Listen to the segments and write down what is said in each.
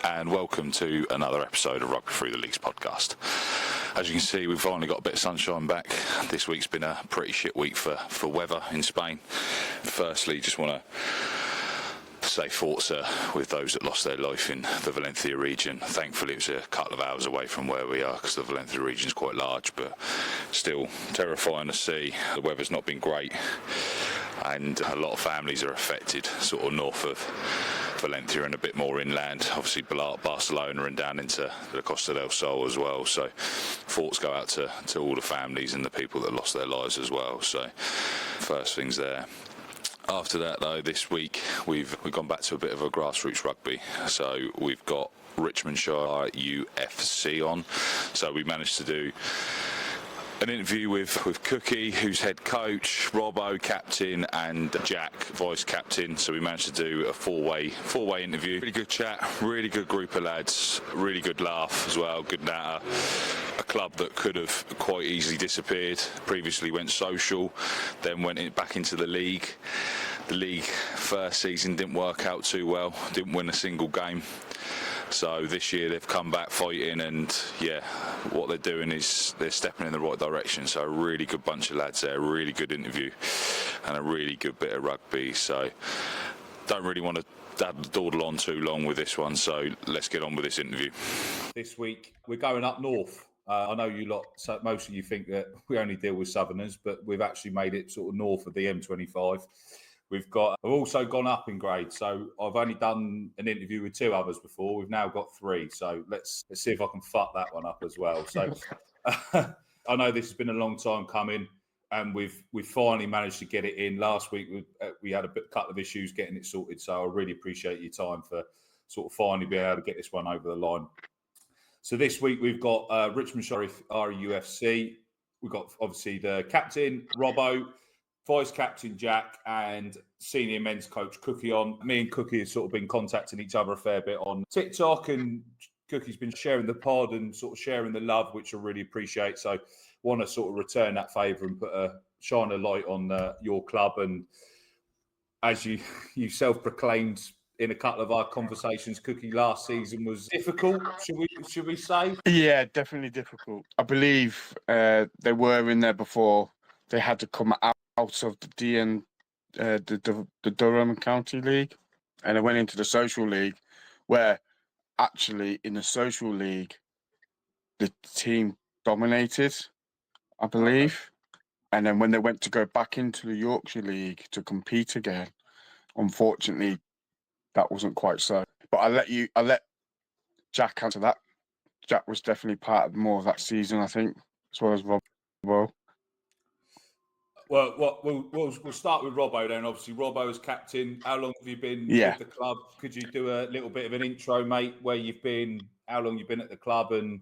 and welcome to another episode of Rugby Through The League's podcast. As you can see, we've finally got a bit of sunshine back. This week's been a pretty shit week for weather in Spain. Firstly, just want to say forza with those that lost their life in the Valencia region. Thankfully, it was a couple of hours away from where we are because the Valencia region is quite large, but still terrifying to see. The weather's not been great, and a lot of families are affected, sort of north of Valencia and a bit more inland, obviously Barcelona and down into the Costa del Sol as well. So thoughts go out to all the families and the people that lost their lives as well. So first things there. After that, though, this week we've gone back to a bit of a grassroots rugby. So we've got Richmondshire RUFC on. So we managed to do an interview with Cookie, who's head coach, Robbo, captain, and Jack, vice captain. So we managed to do a four-way interview. Really good chat, really good group of lads, really good laugh as well, good natter. A club that could have quite easily disappeared. Previously went social, then went back into the league. The league first season didn't work out too well, didn't win a single game. So this year they've come back fighting, and yeah, what they're doing is they're stepping in the right direction. So a really good bunch of lads there, a really good interview and a really good bit of rugby. So don't really want to dawdle on too long with this one, so let's get on with this interview. This week we're going up north. I know you lot, so most of you think that we only deal with southerners, but we've actually made it sort of north of the M25. We've also gone up in grade, so I've only done an interview with two others before. We've now got three, so let's see if I can fuck that one up as well. So I know this has been a long time coming, and we've finally managed to get it in. Last week we had a couple of issues getting it sorted, so I really appreciate your time for sort of finally being able to get this one over the line. So this week we've got Richmondshire RUFC. We've got obviously the captain, Robbo, vice captain Jack, and senior men's coach Cookie on. Me and Cookie have sort of been contacting each other a fair bit on TikTok, and Cookie's been sharing the pod and sort of sharing the love, which I really appreciate. So want to sort of return that favour and shine a light on your club. And as you self-proclaimed in a couple of our conversations, Cookie, last season was difficult, should we say? Yeah, definitely difficult. I believe they were in there before they had to come out of the Durham County League, and they went into the social league, where actually in the social league the team dominated, I believe. And then when they went to go back into the Yorkshire League to compete again, unfortunately that wasn't quite so. But I let Jack answer that. Jack was definitely part of more of that season, I think, as well as Robbo. Well, we'll start with Robbo then. Obviously, Robbo is captain. How long have you been with the club? Could you do a little bit of an intro, mate, where you've been, how long you've been at the club, and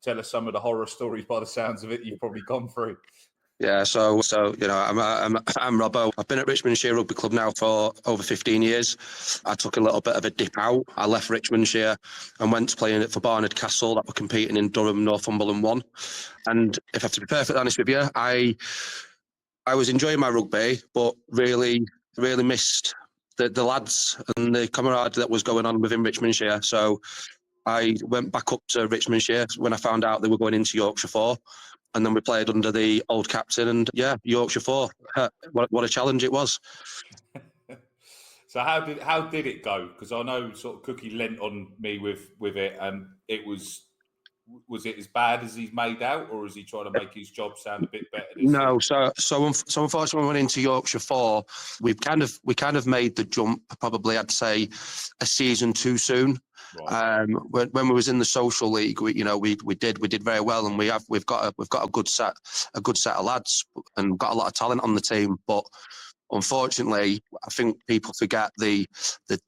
tell us some of the horror stories, by the sounds of it, you've probably gone through. Yeah, so you know, I'm Robbo. I've been at Richmondshire Rugby Club now for over 15 years. I took a little bit of a dip out. I left Richmondshire and went to playing for Barnard Castle, that were competing in Durham, Northumberland 1. And if I have to be perfectly honest with you, I was enjoying my rugby, but really missed the lads and the camaraderie that was going on within Richmondshire. So I went back up to Richmondshire when I found out they were going into Yorkshire 4. And then we played under the old captain, and yeah, Yorkshire 4. What a challenge it was. So how did it go? Because I know sort of Cookie lent on me with it, and it was it as bad as he's made out, or is he trying to make his job sound a bit better? No, so unfortunately, when we went into Yorkshire 4, we kind of made the jump. Probably, I'd say, a season too soon. Right. When we was in the social league, we did very well, and we've got a good set of lads, and got a lot of talent on the team, but unfortunately, I think people forget the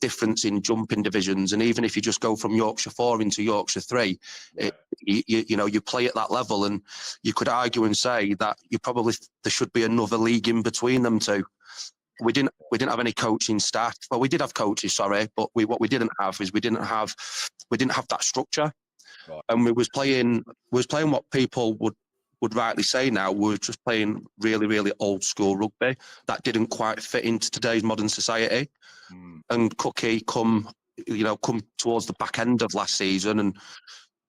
difference in jumping divisions, and even if you just go from Yorkshire 4 into Yorkshire 3, yeah. You play at that level, and you could argue and say that there should be another league in between them two. We didn't have any coaching staff. Well, we did have coaches, sorry, but what we didn't have is we didn't have that structure, right. And we was playing what people would rightly say now, we're just playing really, really old school rugby that didn't quite fit into today's modern society. And Cookie come come towards the back end of last season, and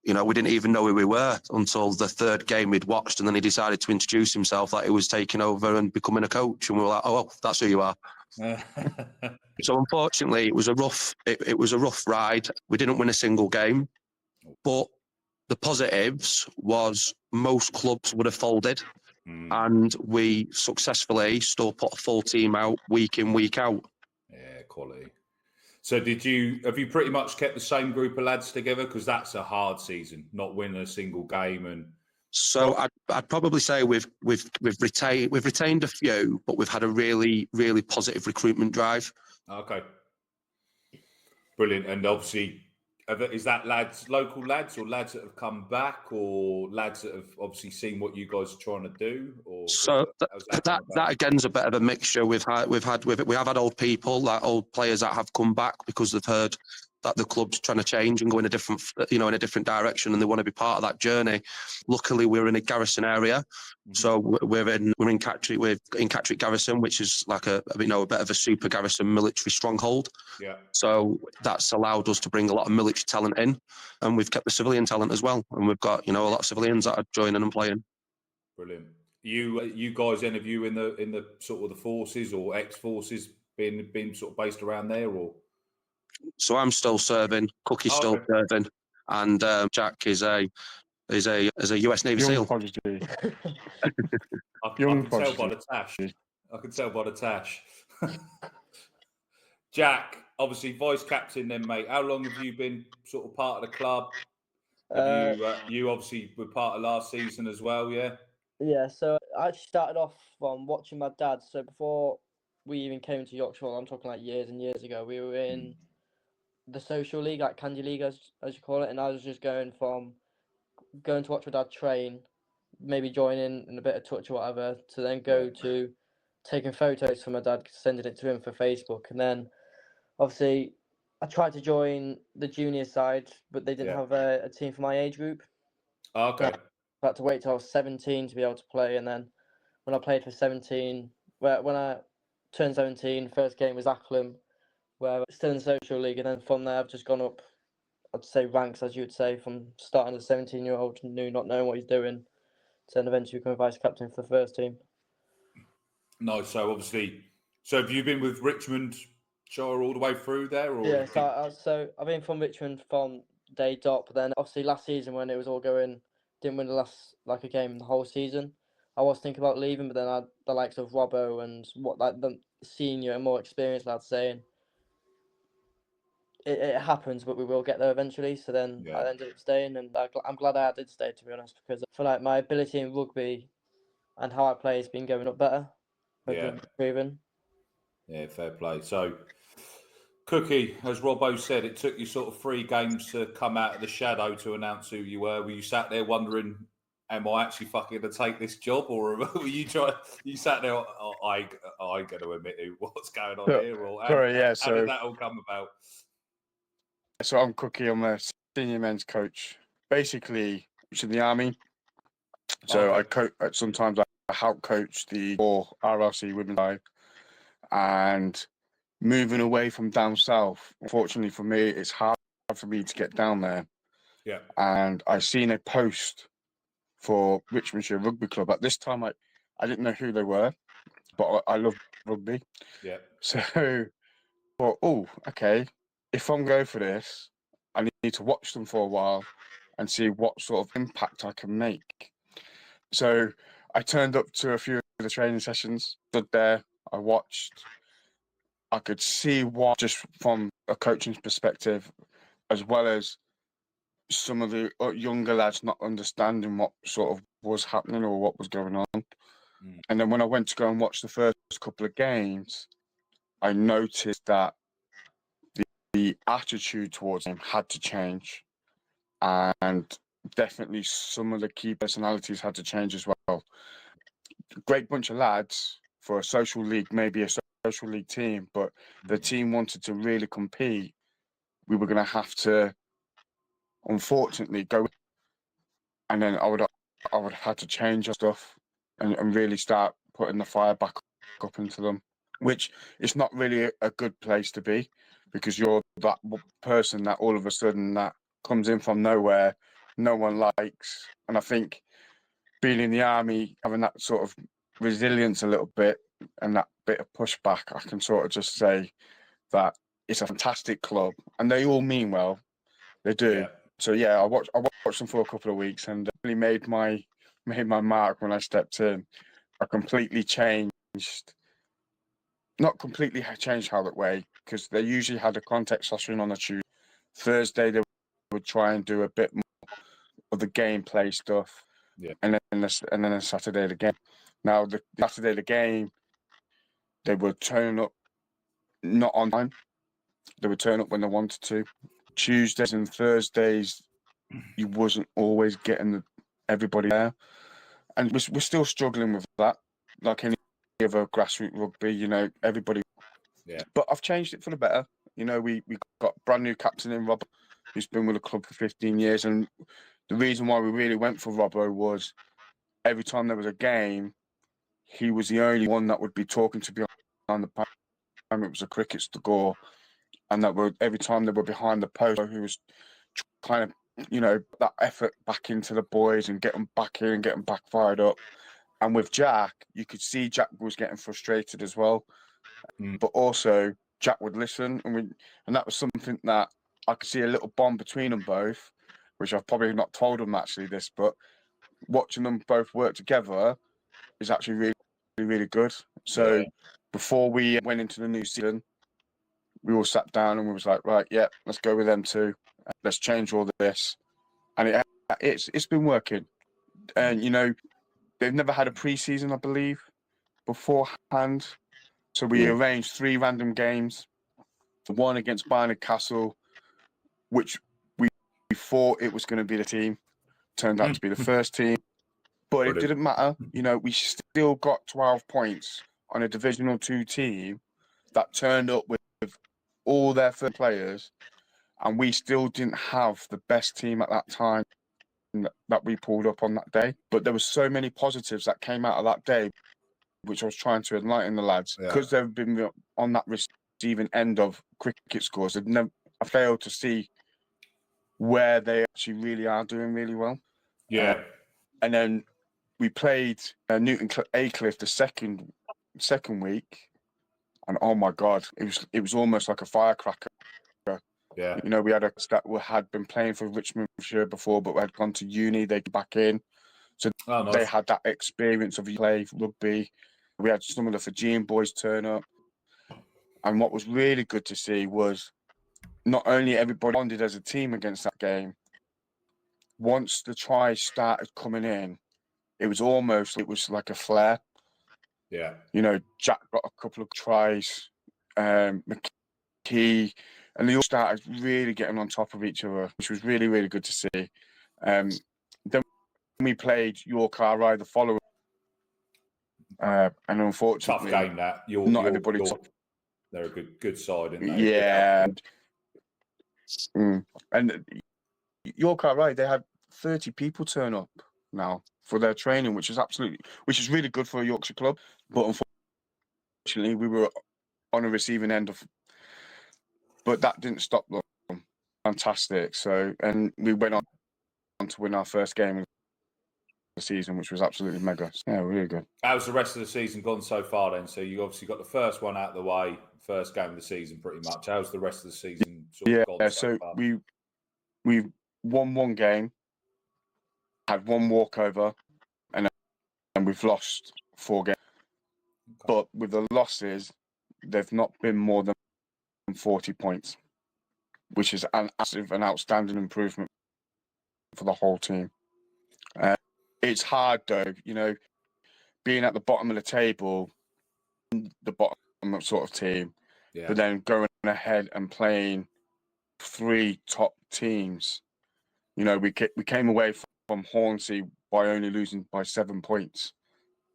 we didn't even know who we were until the third game we'd watched, and then he decided to introduce himself like he was taking over and becoming a coach, and we were like, oh, that's who you are. So unfortunately, it was a rough ride. We didn't win a single game, but the positives was most clubs would have folded, and we successfully still put a full team out week in, week out. Yeah, quality. So have you pretty much kept the same group of lads together? Because that's a hard season, not winning a single game. And so I'd probably say we've retained a few, but we've had a really, really positive recruitment drive. Okay, brilliant. And obviously, is that local lads, or lads that have come back, or lads that have obviously seen what you guys are trying to do? Or so that again's a bit of a mixture. We have had old people, like old players that have come back because they've heard that the club's trying to change and go in a different direction, and they want to be part of that journey. Luckily, we're in a garrison area, so we're in Catterick Garrison, which is like a bit of a super garrison military stronghold. Yeah. So that's allowed us to bring a lot of military talent in, and we've kept the civilian talent as well, and we've got a lot of civilians that are joining and playing. Brilliant. You guys, any of you in the sort of the forces or ex-forces, been sort of based around there, or? So I'm still serving. Cookie's still serving, and Jack is a US Navy SEAL. Prodigy. I can tell by the tash. I can tell by the tash. Jack, obviously vice captain then, mate. How long have you been sort of part of the club? You obviously were part of last season as well, yeah? Yeah, so I actually started off from watching my dad. So before we even came to Yorkshire, I'm talking like years and years ago, we were in the social league, like Candy League as you call it, and I was just going to watch my dad train, maybe joining in a bit of touch or whatever, to then go to taking photos for my dad, sending it to him for Facebook, and then obviously I tried to join the junior side, but they didn't have a team for my age group. Okay. I had to wait till I was 17 to be able to play, and then when I played for 17, when I turned 17, first game was Acklam, where still in the social league, and then from there I've just gone up, I'd say ranks, as you would say, from starting as a 17-year-old, not knowing what he's doing, to then eventually becoming vice captain for the first team. No, so obviously, have you been with Richmond Shire all the way through there? Or yeah, so I've been from Richmond from day dot, but then obviously last season when it was all going, didn't win a game in the whole season. I was thinking about leaving, but then I had the likes of Robbo and the senior and more experienced lads saying, it happens, but we will get there eventually. So then I ended up staying, and I'm glad I did stay, to be honest, because I feel like my ability in rugby and how I play has been going up better. Improving. Yeah, fair play. So, Cookie, as Robbo said, it took you sort of 3 games to come out of the shadow to announce who you were. Were you sat there wondering, am I actually fucking going to take this job? Or were you sat there, I ain't going to admit what's going on here? Or how did that all come about? So I'm Cookie. I'm a senior men's coach. Basically, it's in the army. So I coach. Sometimes I help coach the RUFC women's side. And moving away from down south, unfortunately for me, it's hard for me to get down there. Yeah. And I seen a post for Richmondshire Rugby Club. At this time, I didn't know who they were, but I love rugby. Yeah. So, but okay. If I'm going for this, I need to watch them for a while and see what sort of impact I can make. So I turned up to a few of the training sessions, stood there, I watched. I could see what, just from a coaching perspective, as well as some of the younger lads not understanding what sort of was happening or what was going on. And then when I went to go and watch the first couple of games, I noticed that the attitude towards him had to change, and definitely some of the key personalities had to change as well. Great bunch of lads for a social league, maybe a social league team, but the team wanted to really compete. We were going to have to, unfortunately, go, and then I would have had to change our stuff and really start putting the fire back up into them, which is not really a good place to be. because you're that person that all of a sudden that comes in from nowhere, no one likes. And I think being in the army, having that sort of resilience a little bit and that bit of pushback, I can sort of just say that it's a fantastic club and they all mean well. They do. Yeah. So yeah, I watched them for a couple of weeks and really made my mark when I stepped in. I completely changed, not completely changed how that way, because they usually had a context session on a Tuesday. Thursday they would try and do a bit more of the gameplay stuff. Yeah. And then on Saturday the game. Now the Saturday the game, they would turn up not on time. They would turn up when they wanted to. Tuesdays and Thursdays, you wasn't always getting everybody there, and we're still struggling with that. Like any other grassroots rugby, you know, everybody. Yeah. But I've changed it for the better. You know, we got brand new captain in Robbo, who's been with the club for 15 years, and the reason why we really went for Robbo was every time there was a game, he was the only one that would be talking to behind the time it was a cricket score, and that were every time they were behind the post, he was kind of, you know, that effort back into the boys and get them back in and get them back fired up. And with Jack, you could see Jack was getting frustrated as well, but also Jack would listen, and that was something that I could see a little bond between them both, which I've probably not told them actually this, but watching them both work together is actually really, really good. So before we went into the new season, we all sat down and we was like, right, yeah, let's go with them too. Let's change all this, and it's been working. And you know, they've never had a pre-season, I believe, beforehand. So we arranged 3 random games. One against Barnard Castle, which we thought it was going to be the team. Turned out to be the first team. But Brilliant. it didn't matter. You know, we still got 12 points on a Divisional 2 team that turned up with all their first players, and we still didn't have the best team at that time that we pulled up on that day. But there were so many positives that came out of that day, which I was trying to enlighten the lads, because they've been on that receiving end of cricket scores. I failed to see where they actually really are doing really well. Yeah. And then we played Newton Aycliffe the second week, and oh my God, it was almost like a firecracker. Yeah. You know, we had a that had been playing for Richmondshire before, but we had gone to uni. They came back in, so they had that experience of play rugby. We had some of the Fijian boys turn up, and what was really good to see was not only everybody bonded as a team against that game. Once the tries started coming in, it was like a flare. Yeah. You know, Jack got a couple of tries, McKee, and they all started really getting on top of each other, which was really, really good to see. Then we played York RI the following, and unfortunately, Tough game that. Not everybody. They're a good side, aren't they? Yeah. And York RI, they had 30 people turn up now for their training, which is really good for a Yorkshire club. But unfortunately, we were on a receiving end of, but that didn't stop them. Fantastic. So, and we went on to win our first game of the season, which was absolutely mega. Yeah, really good. How's the rest of the season gone so far then? So you obviously got the first one out of the way, first game of the season pretty much. How's the rest of the season gone so far? we won one game, had one walkover, and we've lost 4 games. Okay. But with the losses, they've not been more than 40 points, which is an outstanding improvement for the whole team. It's hard though, you know, being at the bottom of the table, the bottom sort of team, but then going ahead and playing 3 top teams. You know, we came away from Hornsey by only losing by 7 points,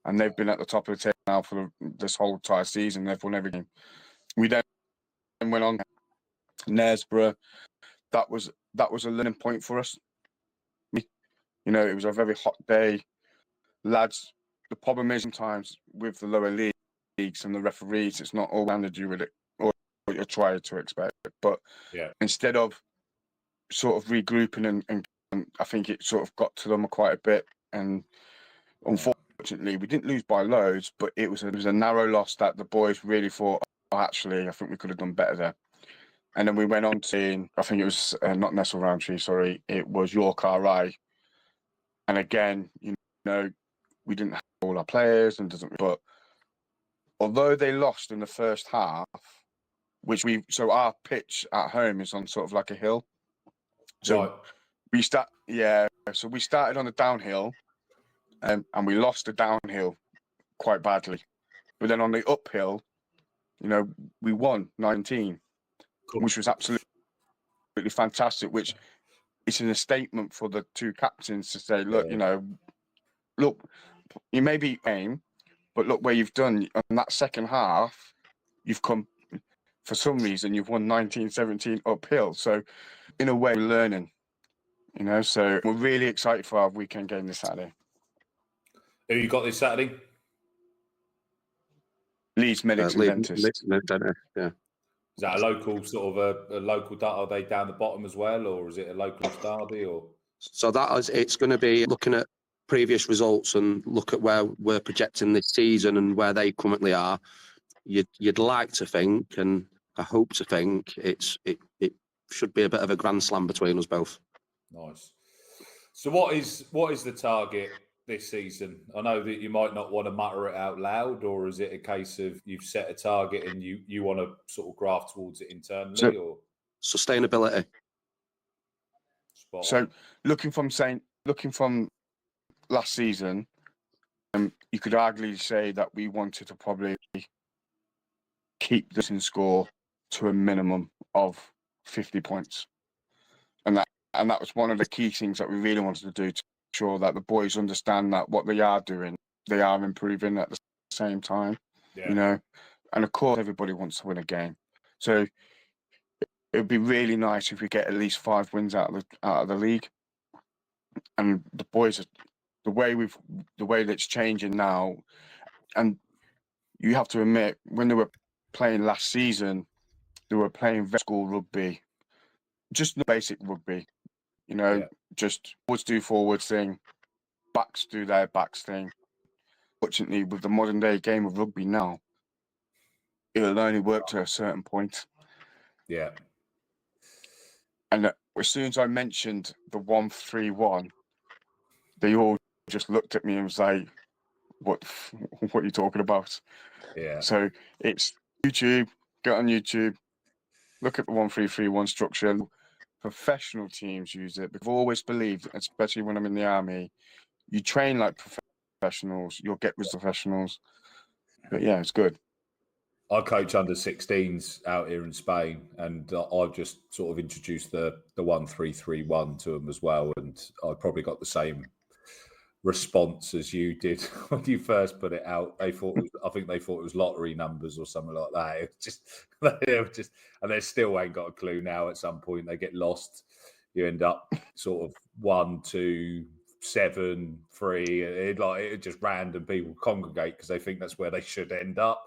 and they've been at the top of the table now for this whole entire season. They've won every game. We then went on Knaresborough. That was a learning point for us. You know, it was a very hot day. Lads, the problem is sometimes with the lower leagues and the referees, it's not all handed you with it, or you're trying to expect. But Yeah. instead of sort of regrouping and I think it sort of got to them quite a bit. And unfortunately, we didn't lose by loads, but it was a narrow loss that the boys really thought, oh, actually, I think we could have done better there. And then we went on to, I think it was not Nestle Roundtree, sorry, it was York RI. And again, you know, we didn't have all our players, but although they lost in the first half, so our pitch at home is on sort of like a hill. So we started on the downhill, and we lost the downhill quite badly. But then on the uphill, you know, we won 19, which was absolutely fantastic, which is a statement for the two captains to say, look, you know, look, you may be aim, but look where you've done on that second half, you've come, for some reason, you've won 19-17 uphill. So in a way, we're learning, you know, so we're really excited for our weekend game this Saturday. Who you got this Saturday? Leeds Medics and Dentists. Yeah. Is that a local sort of a local? Are they down the bottom as well, or is it a local derby? Or so it's going to be looking at previous results and look at where we're projecting this season and where they currently are. You'd like to think, and I hope to think, it should be a bit of a grand slam between us both. Nice. So what is the target this season? I know that you might not want to mutter it out loud, or is it a case of you've set a target and you want to sort of graft towards it internally, or sustainability? So looking from last season, you could arguably say that we wanted to probably keep this in score to a minimum of 50 points. And that was one of the key things that we really wanted to do, to ensure that the boys understand that what they are doing, they are improving at the same time, you know. And of course, everybody wants to win a game. So it would be really nice if we get at least 5 wins out of the league. And the boys, the way that it's changing now, and you have to admit, when they were playing last season, they were playing school rugby, just the basic rugby, you know, just forwards do forwards thing, backs do their backs thing. Fortunately, with the modern day game of rugby now, it'll only work to a certain point. Yeah. And as soon as I mentioned the 1-3-1, they all just looked at me and was like, what are you talking about? Yeah. So it's YouTube, get on YouTube, look at the 1-3-3-1 structure. Professional teams use it. I've always believed, especially when I'm in the army, you train like professionals, you'll get with professionals. But yeah, it's good. I coach under 16s out here in Spain, and I've just sort of introduced the 1-3-3-1 to them as well, and I probably got the same response as you did when you first put it out. I think they thought it was lottery numbers or something like that. It was just, and they still ain't got a clue now. At some point, they get lost. You end up sort of 1, 2, 7, 3. It just random people congregate because they think that's where they should end up.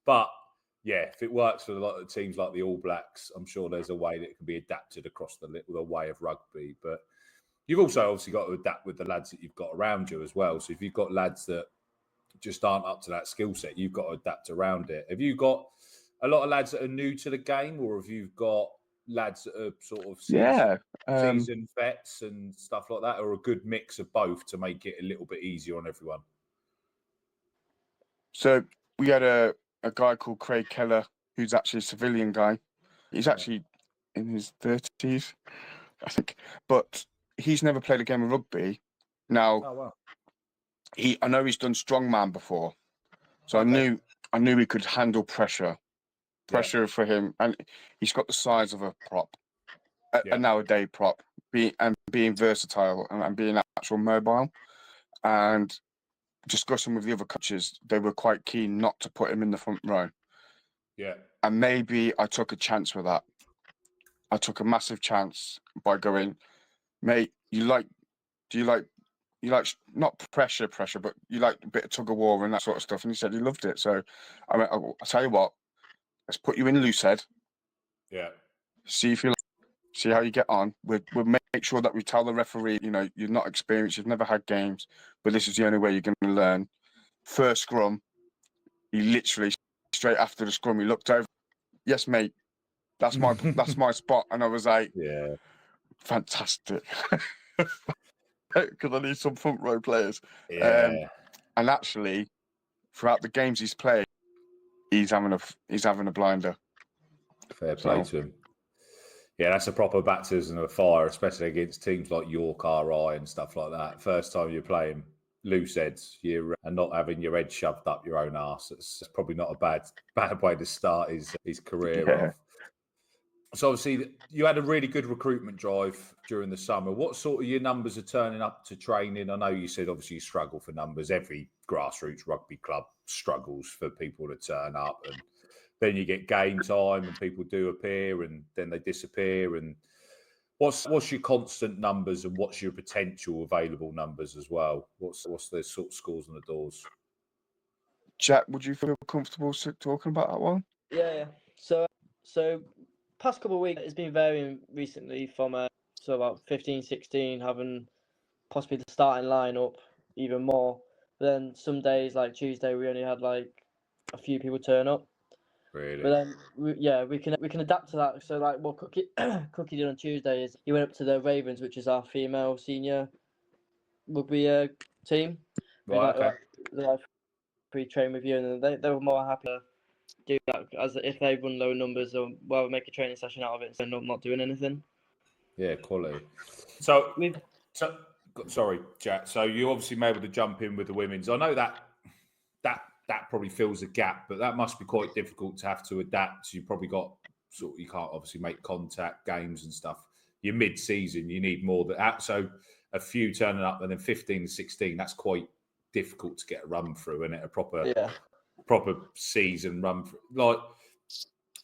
But yeah, if it works for a lot of teams like the All Blacks, I'm sure there's a way that it can be adapted across the way of rugby. But you've also obviously got to adapt with the lads that you've got around you as well. So if you've got lads that just aren't up to that skill set, you've got to adapt around it. Have you got a lot of lads that are new to the game, or have you got lads that are sort of seasoned vets and stuff like that, or a good mix of both to make it a little bit easier on everyone? So we had a guy called Craig Keller, who's actually a civilian guy. He's actually in his 30s, I think. But he's never played a game of rugby. Now, I know he's done strongman before. So I knew he could handle pressure for him. And he's got the size of a prop, a nowadays prop, being versatile and being actual mobile. And discussing with the other coaches, they were quite keen not to put him in the front row. Yeah. And maybe I took a chance with that. I took a massive chance by going, mate, do you like not pressure, but you like a bit of tug of war and that sort of stuff? And he said he loved it. So I went, I'll tell you what, let's put you in loose head Yeah. See if you see how you get on. We'll make sure that we tell the referee, you know, you're not experienced, you've never had games, but this is the only way you're going to learn. First scrum, he literally straight after the scrum, he looked over. Yes, mate, that's my spot, and I was like, Yeah. fantastic, because I need some front row players. Yeah. And actually, throughout the games he's played, he's having a blinder. Fair play to him. Yeah, that's a proper baptism of fire, especially against teams like York RI and stuff like that. First time you're playing loose heads, and not having your head shoved up your own arse. It's probably not a bad way to start his career off. So obviously you had a really good recruitment drive during the summer. What sort of your numbers are turning up to training? I know you said obviously you struggle for numbers. Every grassroots rugby club struggles for people to turn up, and then you get game time and people do appear and then they disappear. And what's your constant numbers and what's your potential available numbers as well? What's the sort of scores on the doors? Jack, would you feel comfortable talking about that one? Yeah. So past couple of weeks it's been varying recently from so about 15, 16 having possibly the starting lineup even more. But then some days like Tuesday we only had like a few people turn up. Really? But then we can adapt to that. So like what Cookie did on Tuesday is he went up to the Ravens, which is our female senior rugby team. Right, okay. Like pre-train with you, and they were more happy to do that as if they run low numbers or make a training session out of it instead of not doing anything. Yeah, quality. So sorry, Jack. So you obviously been able to jump in with the women's. I know that probably fills a gap, but that must be quite difficult to have to adapt. You probably got you can't obviously make contact games and stuff. You're mid-season, you need more than that. So a few turning up and then 15 and 16, that's quite difficult to get a run through, and a proper season run through. Like,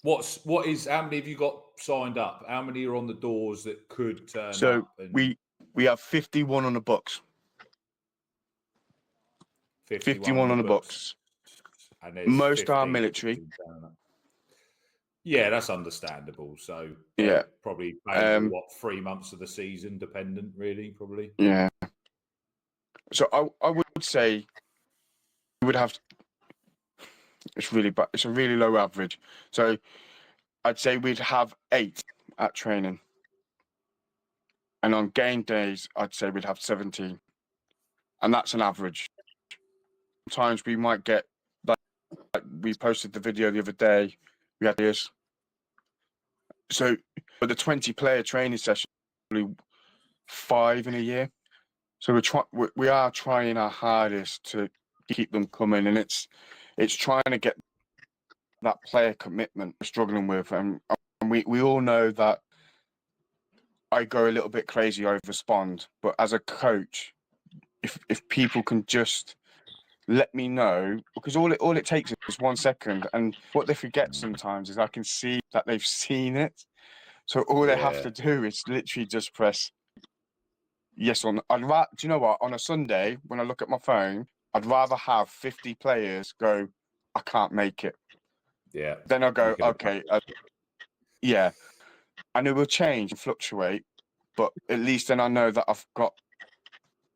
how many have you got signed up? How many are on the doors that could turn up? So we have 51 on the books. 51 on the books. And there's most are military. Yeah, that's understandable. So probably maybe 3 months of the season, dependent, really, probably. Yeah. So I would say we would have. It's really bad. It's a really low average. So I'd say we'd have 8 at training, and on game days I'd say we'd have 17, and that's an average. Sometimes we might get like we posted the video the other day. We had this. So for the 20-player training session, probably 5 in a year. So we are trying our hardest to keep them coming, and it's trying to get that player commitment we're struggling with, and we all know that I go a little bit crazy, I respond. But as a coach, if people can just let me know, because all it takes is 1 second, and what they forget sometimes is I can see that they've seen it. So all they have to do is literally just press yes or no. Do you know what? On a Sunday, when I look at my phone, I'd rather have 50 players go, I can't make it. Yeah. Then I'll go, okay, yeah. And it will change and fluctuate, but at least then I know that I've got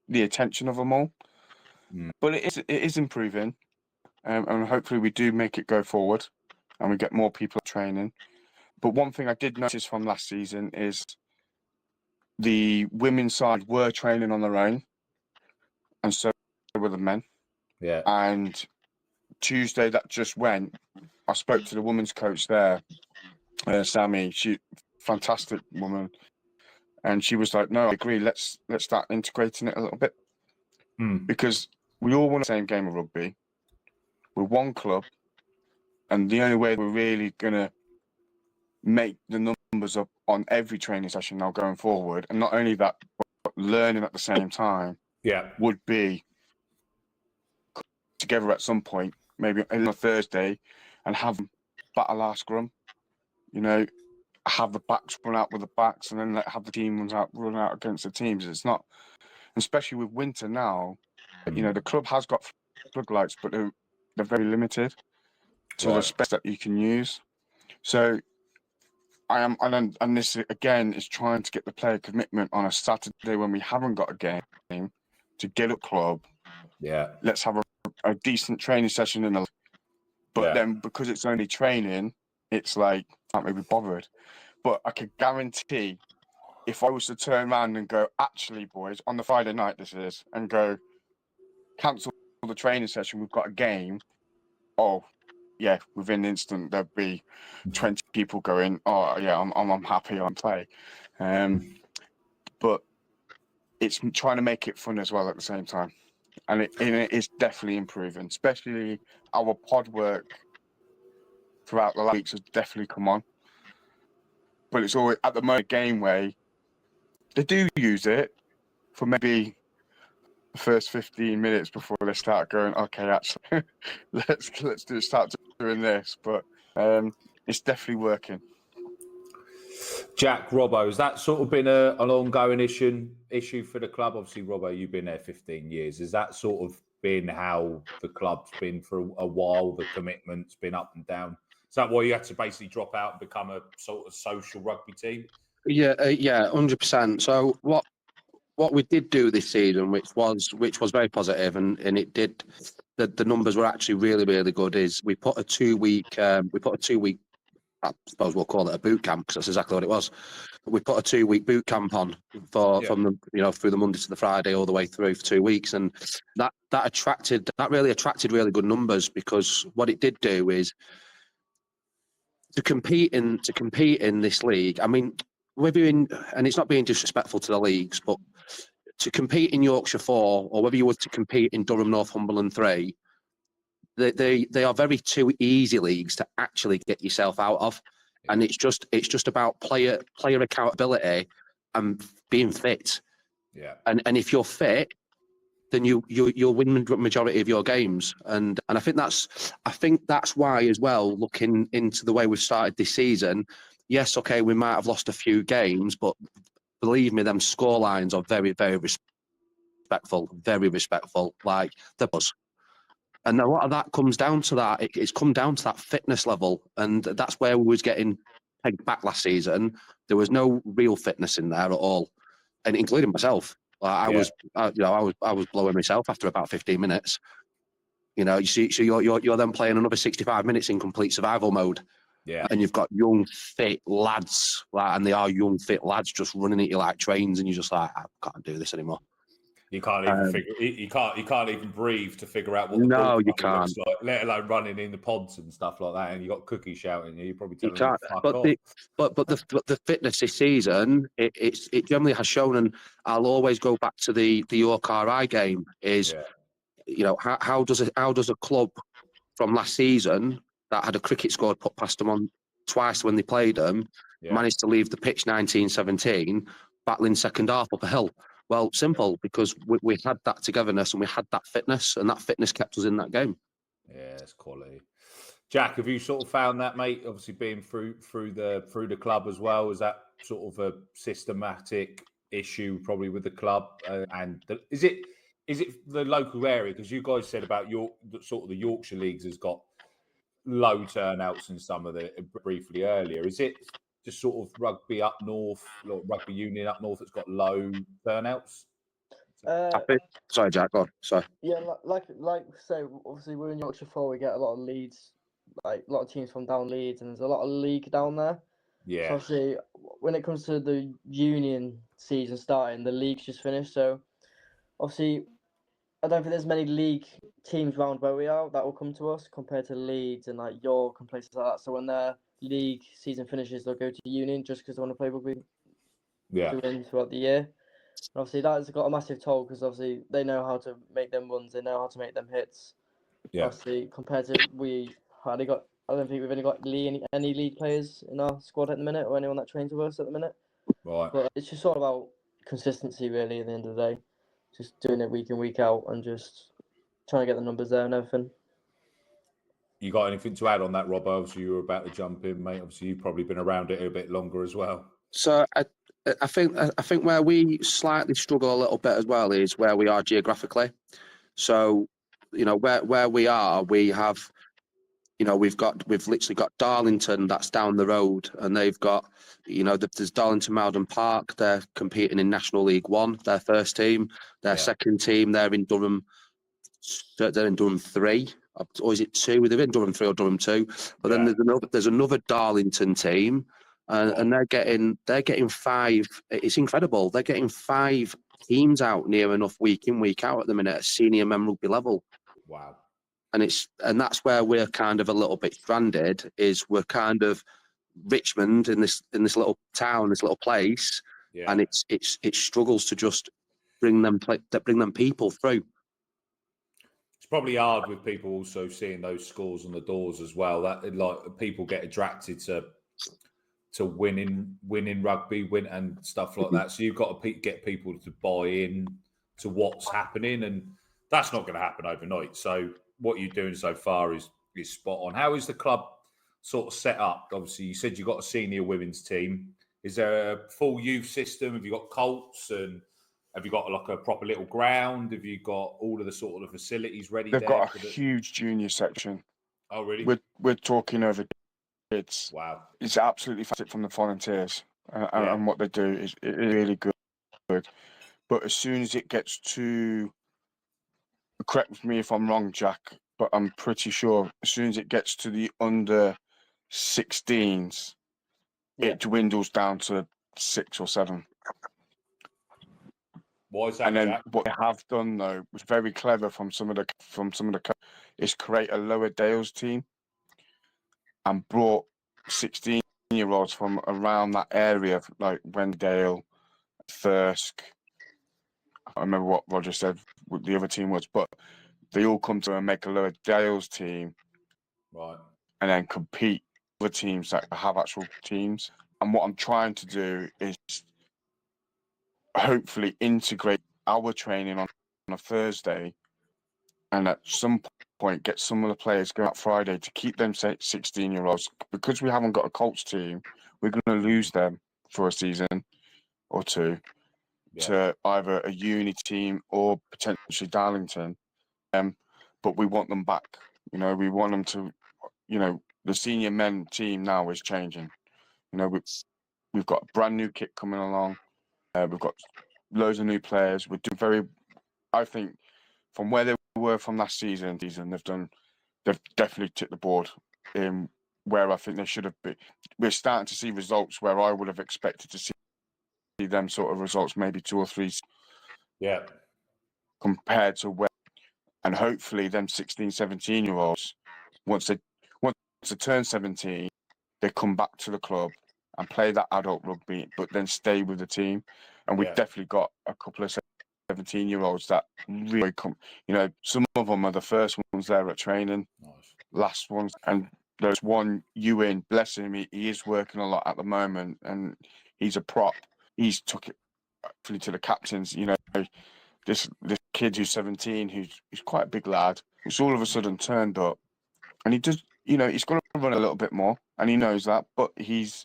the attention of them all. But it is improving, and hopefully we do make it go forward and we get more people training. But one thing I did notice from last season is the women's side were training on their own, and so were the men. Yeah. And Tuesday that just went, I spoke to the women's coach there, Sammy. She fantastic woman, and she was like, "No, I agree. Let's start integrating it a little bit because we all want the same game of rugby. We're one club, and the only way we're really gonna make the numbers up on every training session now going forward, and not only that, but learning at the same time, would be together at some point, maybe on a Thursday, and have battle our scrum. You know, have the backs run out with the backs, and then have the team run out against the teams. It's not, especially with winter now. You know, the club has got floodlights, but they're very limited to the space that you can use. So I am, and this again is trying to get the player commitment on a Saturday when we haven't got a game to get a club. Yeah. Let's have a decent training session in the. But then because it's only training, it's like can't really be bothered. But I could guarantee, if I was to turn around and go, actually, boys, on the Friday night this is, and go, cancel the training session, we've got a game. Oh, yeah, within an instant there'd be 20 people going, oh yeah, I'm happy on play. But it's trying to make it fun as well at the same time. And it is definitely improving, especially our pod work throughout the weeks has definitely come on. But it's always at the moment game way they do use it for maybe the first 15 minutes before they start going, okay, actually, let's start doing this. But it's definitely working. Jack, Robbo, has that sort of been an ongoing issue for the club? Obviously, Robbo, you've been there 15 years. Has that sort of been how the club's been for a while? The commitment's been up and down. Is that why you had to basically drop out and become a sort of social rugby team? Yeah, 100%. So what we did do this season, which was very positive, and it did, the numbers were actually really, really good. Is we put a 2 week, I suppose we'll call it a boot camp because that's exactly what it was. We put a 2 week boot camp on from the through the Monday to the Friday all the way through for 2 weeks, and that really attracted really good numbers, because what it did do is to compete in this league. I mean, whether and it's not being disrespectful to the leagues, but to compete in Yorkshire 4, or whether you were to compete in Durham, Northumberland 3, they are very two easy leagues to actually get yourself out of, and it's just about player accountability and being fit. Yeah. And if you're fit, then you'll win the majority of your games, and I think that's why as well. Looking into the way we've started this season, yes, okay, we might have lost a few games, but believe me, them score lines are very, very respectful, like the buzz. And a lot of that comes down to that. It's come down to that fitness level, and that's where we was getting pegged back last season. There was no real fitness in there at all, and including myself. I was blowing myself after about 15 minutes. You know, you see, so you're then playing another 65 minutes in complete survival mode. Yeah. And you've got young, fit lads, and they are young, fit lads just running at you like trains, and you're just like, I can't do this anymore. You can't even you can't even breathe to figure out what the ball you can't. looks like, let alone running in the pods and stuff like that. And you got Cookie shouting, you're probably telling you can't. But the fitness this season, it generally has shown, and I'll always go back to the York RI game. Is you know, how does a club from last season that had a cricket squad put past them on twice when they played them managed to leave the pitch 19-17 battling second half up a hill? Well, simple, because we had that togetherness and we had that fitness, and that fitness kept us in that game. Yeah, it's quality. Jack, have you sort of found that, mate? Obviously, being through the club as well, is that sort of a systematic issue probably with the club? Is it the local area? Because you guys said about the Yorkshire leagues has got low turnouts in some of the briefly earlier. Is it just sort of rugby up north, rugby union up north that's got low turnouts? Sorry, Jack. Go on. Sorry. Yeah, like so obviously we're in Yorkshire 4. We get a lot of Leeds, like a lot of teams from down Leeds, and there's a lot of league down there. Yeah. So obviously, when it comes to the union season starting, the league's just finished. So obviously, I don't think there's many league teams around where we are that will come to us compared to Leeds and like York and places like that. So when their league season finishes, they'll go to union just because they want to play rugby throughout the year. And obviously, that has got a massive toll because obviously they know how to make them runs, they know how to make them hits. Yeah. Obviously, compared to I don't think we've only got any league players in our squad at the minute, or anyone that trains with us at the minute. Right. But it's just all about consistency, really. At the end of the day, just doing it week in, week out, and just trying to get the numbers there and everything. You got anything to add on that, Rob? Obviously, you were about to jump in, mate. Obviously, you've probably been around it a bit longer as well. So I think where we slightly struggle a little bit as well is where we are geographically. So, you know, where we are, we have you know, we've literally got Darlington that's down the road, and they've got, you know, there's Darlington Malden Park. They're competing in National League One. Their first team, their second team, they're in Durham. They're in Durham 3, or is it 2? They're in Durham 3 or Durham 2. But then there's another Darlington team, and they're getting 5. It's incredible. They're getting 5 teams out near enough week in, week out at the minute at senior men rugby level. Wow. And that's where we're kind of a little bit stranded. Is we're kind of Richmond in this little town, this little place, and it struggles to just bring them people through. It's probably hard with people also seeing those scores on the doors as well. That like people get attracted to winning rugby, and stuff like that. So you've got to get people to buy in to what's happening, and that's not going to happen overnight. So what you're doing so far is spot on. How is the club sort of set up? Obviously, you said you've got a senior women's team. Is there a full youth system? Have you got colts, and have you got like a proper little ground? Have you got all of the sort of facilities ready? They've got a huge junior section. Oh, really? We're talking over kids. Wow. It's absolutely fantastic from the volunteers, and what they do is really good. But as soon as it gets to, correct me if I'm wrong, Jack, but I'm pretty sure as soon as it gets to the under 16s, it dwindles down to 6 or 7. Why is that? And then Jack? what they have done though was very clever from some of the is create a lower Dales team and brought 16-year-olds from around that area, like Wendale, Thirsk. I remember what Roger said what the other team was, but they all come to and make a lower Dales team, Right? And then compete with teams that have actual teams. And what I'm trying to do is hopefully integrate our training on a Thursday, and at some point get some of the players going out Friday to keep them 16-year-olds. Because we haven't got a Colts team, we're going to lose them for a season or two to either a uni team or potentially Darlington. But we want them back. You know, we want them to, you know, the senior men team now is changing. You know, we've got a brand new kit coming along. We've got loads of new players. We're doing I think from where they were from last season, they've definitely tipped the board in where I think they should have been. We're starting to see results where I would have expected to see them sort of results, maybe 2 or 3. Yeah. Compared to where, and hopefully them 16, 17-year-olds, once they turn 17, they come back to the club and play that adult rugby, but then stay with the team. And we've definitely got a couple of 17-year-olds that really come. You know, some of them are the first ones there at training, last ones. And there's one, Ewan, bless him, he is working a lot at the moment, and he's a prop. He's took it actually to the captains. You know, this kid who's 17, who's quite a big lad, who's all of a sudden turned up, and he does. You know, he's got to run a little bit more, and he knows that, but he's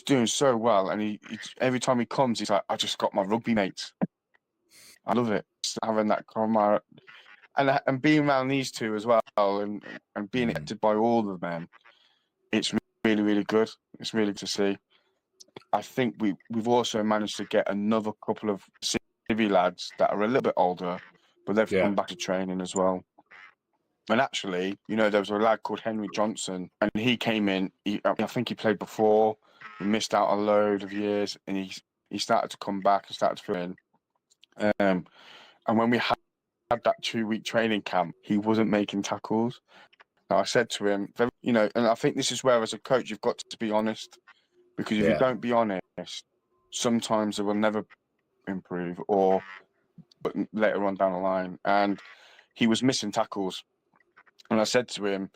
doing so well. And he every time he comes, he's like, I just got my rugby mates. I love it, just having that camaraderie, and being around these two as well, and being accepted by all the men. It's really, really good. It's really good to see. I think we've also managed to get another couple of civvy lads that are a little bit older, but they've come back to training as well. And actually, you know, there was a lad called Henry Johnson, and he came in. I think he played before. He missed out a load of years, and he started to come back and started to fill in. And when we had that 2-week training camp, he wasn't making tackles. Now I said to him, you know, and I think this is where, as a coach, you've got to be honest, because if you don't be honest, sometimes it will never improve, or but later on down the line. And he was missing tackles. And I said to him,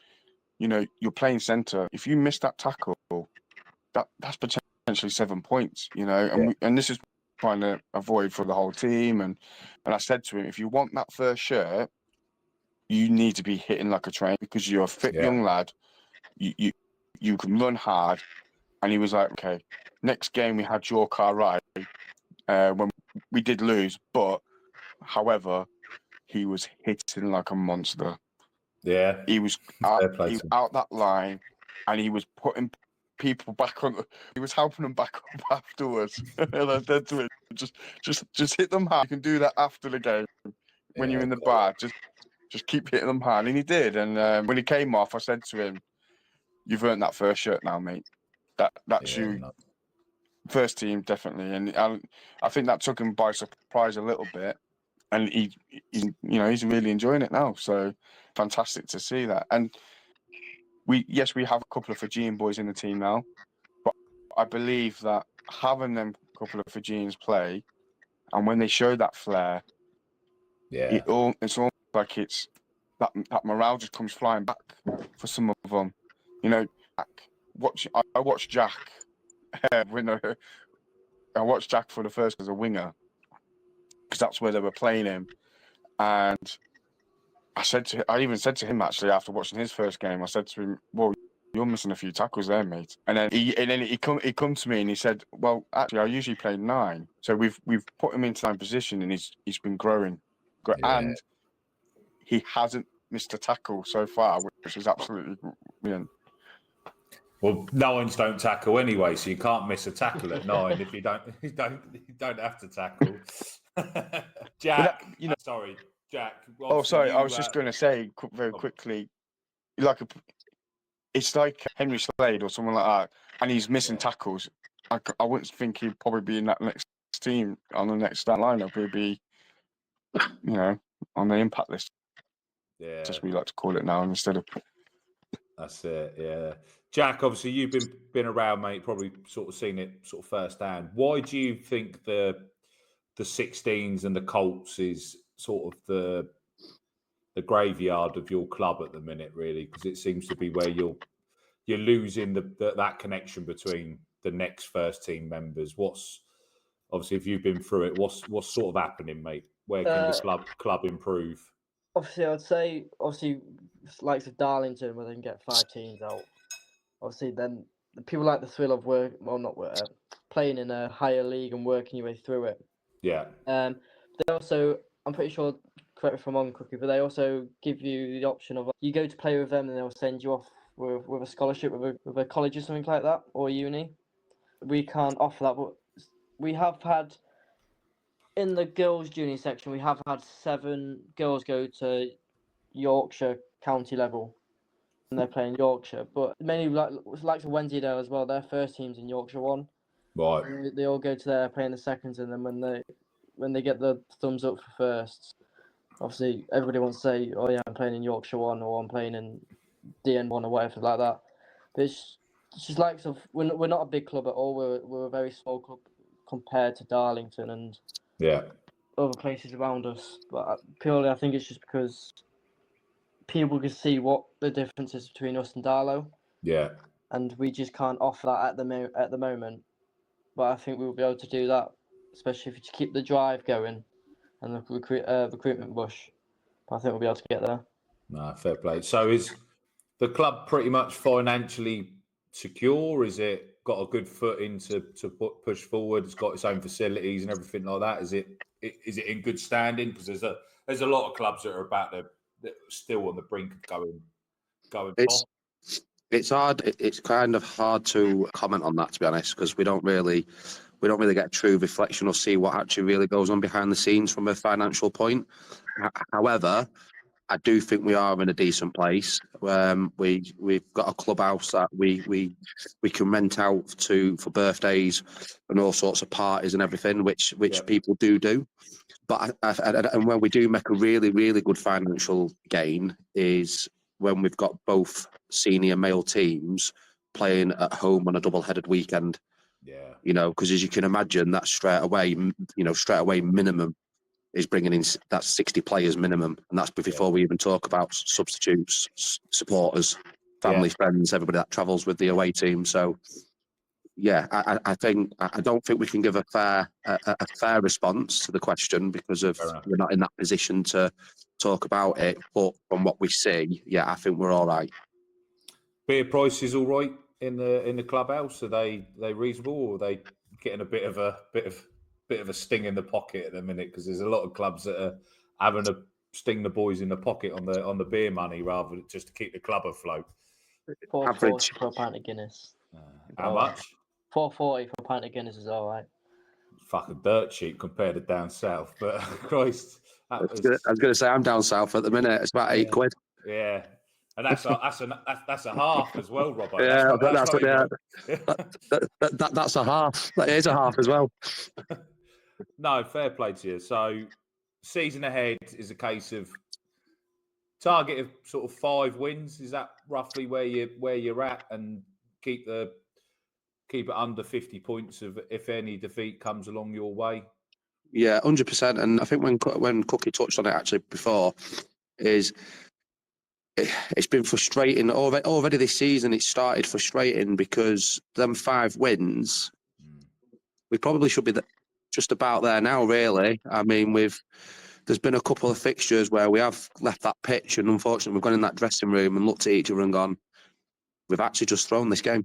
you know, you're playing centre. If you miss that tackle, that's potentially 7 points, you know. And this is trying to avoid for the whole team. And I said to him, if you want that first shirt, you need to be hitting like a train, because you're a fit young lad. You can run hard. And he was like, okay. Next game we had your car right when we did lose, but however, he was hitting like a monster. Yeah, He was fair play to him. out that line, and he was putting people back on. He was helping them back up afterwards. And I said to him, just hit them hard. You can do that after the game when you're in the bar. Just keep hitting them hard, and he did. And when he came off, I said to him, "You've earned that first shirt now, mate. That's you." No. First team, definitely, and I think that took him by surprise a little bit, and he's really enjoying it now. So fantastic to see that. And we have a couple of Fijian boys in the team now, but I believe that having them couple of Fijians play, and when they show that flair, it's almost like it's that morale just comes flying back for some of them. You know, I watched Jack when I watched Jack for the first as a winger, because that's where they were playing him. And I even said to him actually after watching his first game, I said to him, "Well, you're missing a few tackles there, mate." And then he come to me and he said, "Well, actually, I usually play 9, so we've put him into 9 position, and he's been growing, and he hasn't missed a tackle so far, which is absolutely brilliant." Well, 9s don't tackle anyway, so you can't miss a tackle at 9 if you don't have to tackle. Jack, sorry, Jack. Oh, sorry, I was just going to say very quickly, it's like Henry Slade or someone like that, and he's missing tackles. I wouldn't think he'd probably be in that next team on the next start lineup. He'd be, on the impact list. Yeah, just we like to call it now instead of. That's it. Yeah, Jack. Obviously, you've been around, mate. Probably sort of seen it sort of firsthand. Why do you think the 16s and the Colts is sort of the graveyard of your club at the minute, really? Because it seems to be where you're losing that connection between the next first team members. Obviously, if you've been through it, what's sort of happening, mate? Where can the club improve? Obviously, I'd say likes of Darlington, where they can get 5 teams out. Obviously, then the people like the thrill of playing in a higher league and working your way through it. Yeah. They also, I'm pretty sure, correct me if I'm wrong, Cookie, but they also give you the option of you go to play with them and they'll send you off with a scholarship with a college or something like that, or uni. We can't offer that, but we have had in the girls' junior section, we have had 7 girls go to Yorkshire county level, and they're playing Yorkshire. But mainly like Wednesday there as well. Their first team's in Yorkshire 1. Right. They all go to there playing the seconds, and then when they get the thumbs up for firsts, obviously everybody wants to say, "Oh yeah, I'm playing in Yorkshire 1," or "I'm playing in DN1," or whatever like that. But it's just like we're not a big club at all. We're a very small club compared to Darlington and other places around us. But purely, I think it's just because people can see what the difference is between us and Darlow. Yeah. And we just can't offer that at the moment. But I think we'll be able to do that, especially if you keep the drive going and the recruitment push. But I think we'll be able to get there. No, fair play. So is the club pretty much financially secure? Is it got a good footing to push forward? It's got its own facilities and everything like that. Is it in good standing? Because there's a lot of clubs that are still on the brink of going. It's hard. It's kind of hard to comment on that, to be honest, because we don't really get a true reflection or see what actually really goes on behind the scenes from a financial point. However, I do think we are in a decent place. We've got a clubhouse that we can rent out for birthdays and all sorts of parties and everything, which people do. But and when we do make a really, really good financial gain is when we've got both senior male teams playing at home on a double-headed weekend. Yeah. Because as you can imagine, that straight away minimum is bringing in that's 60 players minimum, and that's before we even talk about substitutes, supporters, family, friends, everybody that travels with the away team. So, I don't think we can give a fair response to the question because we're not in that position to talk about it. But from what we see, I think we're all right. Beer prices all right in the clubhouse? Are they reasonable, or are they getting a bit of a sting in the pocket at the minute? Because there's a lot of clubs that are having sting the boys in the pocket on the beer money rather than just to keep the club afloat. Average. $4.40 for a pint of Guinness. How much? $4.40 for a pint of Guinness is all right. Fucking dirt cheap compared to down south, but Christ, I was going to say I'm down south at the minute. It's about £8. Yeah, and that's a half as well, Robbo. Yeah, That's that's a half. That is a half as well. No, fair play to you. So, season ahead is a case of target of sort of 5 wins. Is that roughly where you're at, and keep it under 50 points if any defeat comes along your way? Yeah, 100%. And I think when Cookie touched on it actually before, it's been frustrating already this season. It started frustrating because them 5 wins, we probably should be just about there now, really. I mean, there's been a couple of fixtures where we have left that pitch, and unfortunately we've gone in that dressing room and looked at each other and gone, we've actually just thrown this game.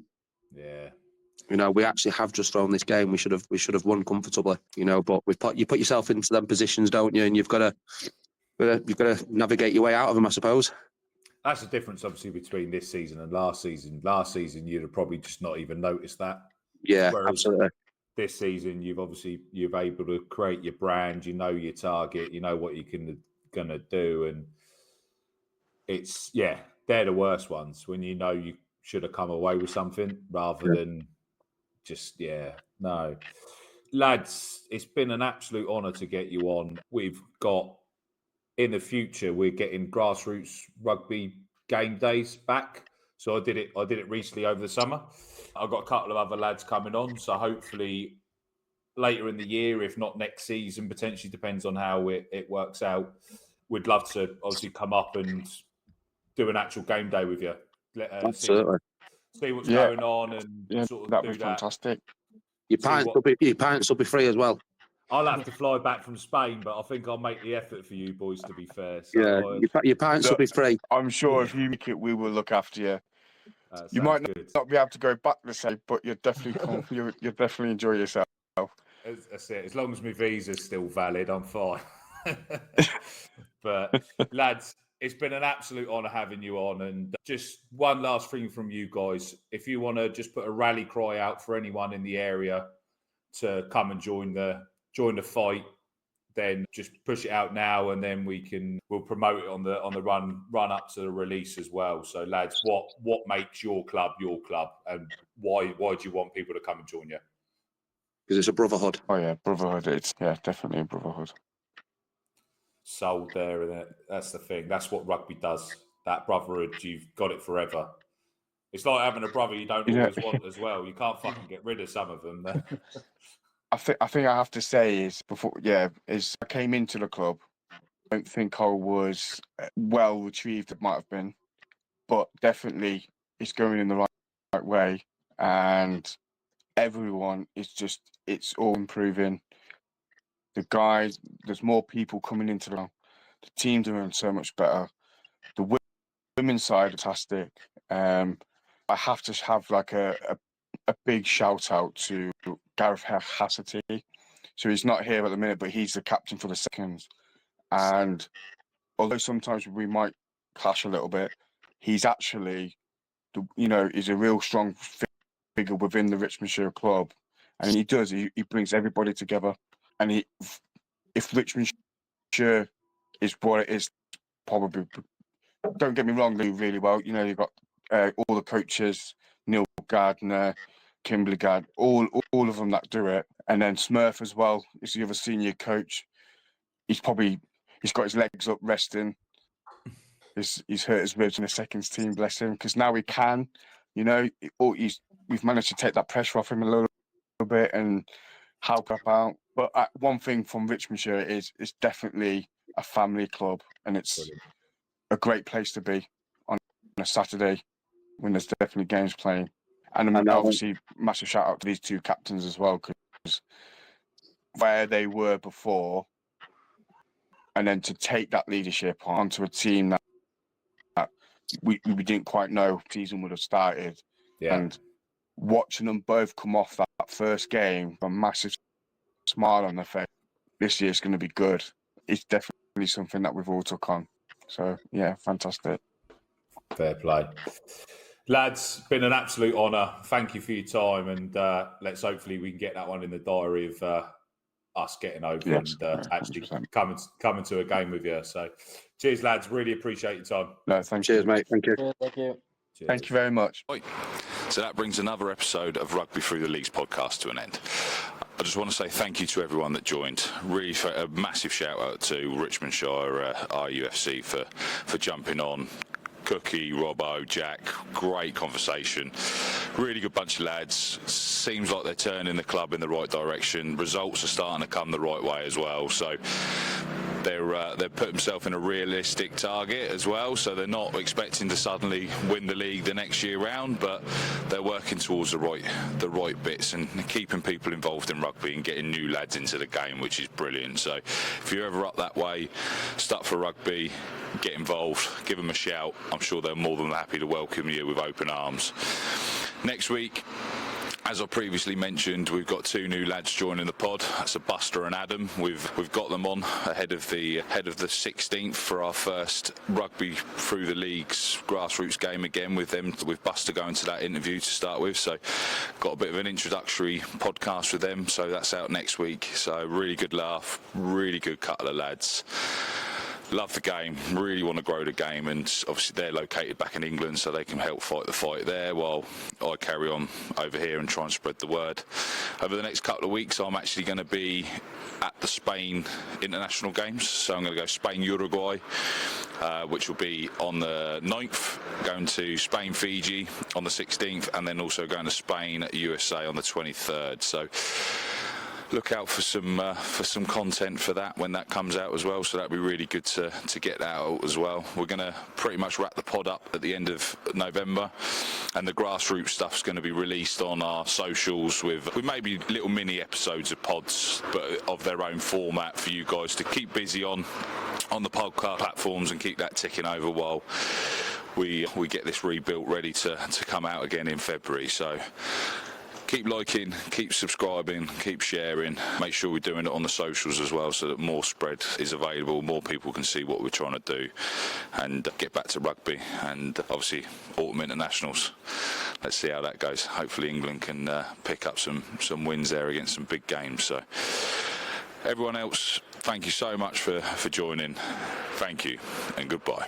Yeah. We actually have just thrown this game. We should have won comfortably, but you put yourself into them positions, don't you? And you've got to navigate your way out of them, I suppose. That's the difference, obviously, between this season and last season. Last season, you'd have probably just not even noticed that. Yeah, Whereas absolutely. This season, you've able to create your brand. You know your target. You know what you're gonna do, and they're the worst ones when you know you should have come away with something rather than just no. Lads, it's been an absolute honour to get you on. We've got in the future we're getting Grassroots rugby game days back. So I did it recently over the summer. I've got a couple of other lads coming on, so hopefully later in the year, if not next season, potentially depends on how it works out. We'd love to obviously come up and do an actual game day with you. Absolutely. See what's going on and sort of that'd do be that. fantastic. Your pints will be free as well. I'll have to fly back from Spain, but I think I'll make the effort for you boys, to be fair. So your pints will be free. I'm sure if you make it, we will look after you. You might not be able to go back the same, but you'll definitely you'll definitely enjoy yourself. That's it. As long as my visa's still valid, I'm fine. But lads, it's been an absolute honour having you on. And just one last thing from you guys. If you want to just put a rally cry out for anyone in the area to come and join the fight, then just push it out now, and then we'll promote it on the run up to the release as well. So lads, what makes your club, and why do you want people to come and join you? Because it's a brotherhood. Oh yeah, brotherhood. It's definitely a brotherhood. Sold there, and that's the thing. That's what rugby does. That brotherhood, you've got it forever. It's like having a brother you don't always want as well. You can't fucking get rid of some of them. I think I have to say is I came into the club. I don't think I was well retrieved. It might have been, but definitely it's going in the right way, and everyone is it's all improving. The guys, there's more people coming into the team doing so much better. The women's side is fantastic. I have to have like a big shout out to Gareth Hassity. So he's not here at the minute, but he's the captain for the seconds. And although sometimes we might clash a little bit, he's actually, he's a real strong figure within the Richmondshire club. And he brings everybody together. And if Richmondshire is what it is, probably, don't get me wrong, they do really well. You've got all the coaches, Neil Gardner, Kimberly Gard, all of them that do it. And then Smurf as well is the other senior coach. He's got his legs up resting. He's hurt his ribs in the seconds team, bless him, because now he can, we've managed to take that pressure off him a little bit and help up out. But one thing from Richmondshire is it's definitely a family club, and it's a great place to be on a Saturday when there's definitely games playing. And obviously, massive shout out to these 2 captains as well, because where they were before, and then to take that leadership onto a team that we didn't quite know season would have started. Yeah. And watching them both come off that first game, a massive smile on their face. This year's going to be good. It's definitely something that we've all took on. So yeah, fantastic. Fair play. Lads, been an absolute honour. Thank you for your time, and let's hopefully we can get that one in the diary of us getting over Yes, and actually 100%. coming to a game with you. So, cheers, lads. Really appreciate your time. No, thank Cheers, you. mate. Thank you. Yeah, thank you. Cheers. Thank you very much. Right. So that brings another episode of Rugby Through the League's podcast to an end. I just want to say thank you to everyone that joined. Really, a massive shout out to Richmondshire RUFC for jumping on. Cookie, Robbo, Jack, great conversation. Really good bunch of lads. Seems like they're turning the club in the right direction. Results are starting to come the right way as well. So they've put themselves in a realistic target as well. So they're not expecting to suddenly win the league the next year round, but they're working towards the right bits and keeping people involved in rugby and getting new lads into the game, which is brilliant. So if you're ever up that way, stuck for rugby, get involved, give them a shout. I'm sure they're more than happy to welcome you with open arms. Next week, as I previously mentioned, we've got two new lads joining the pod. That's a Buster and Adam. We've got them on ahead of the 16th for our first Rugby Through the League's Grassroots game again with them, with Buster going to that interview to start with. So got a bit of an introductory podcast with them. So that's out next week. So really good laugh, really good couple of lads. Love the game, really want to grow the game, and obviously they're located back in England so they can help fight the fight there while I carry on over here and try and spread the word. Over the next couple of weeks I'm actually going to be at the Spain international games, so I'm going to go Spain-Uruguay, which will be on the 9th, going to Spain-Fiji on the 16th, and then also going to Spain-USA on the 23rd. So look out for some content for that when that comes out as well, so that'd be really good to get that out as well. We're going to pretty much wrap the pod up at the end of November, and the Grassroots stuff's going to be released on our socials with maybe little mini episodes of pods, but of their own format for you guys to keep busy on the podcast platforms and keep that ticking over while we get this rebuilt ready to come out again in February. So keep liking, keep subscribing, keep sharing. Make sure we're doing it on the socials as well so that more spread is available, more people can see what we're trying to do and get back to rugby. And obviously autumn internationals, let's see how that goes. Hopefully England can pick up some wins there against some big games. So everyone else, thank you so much for joining. Thank you and goodbye.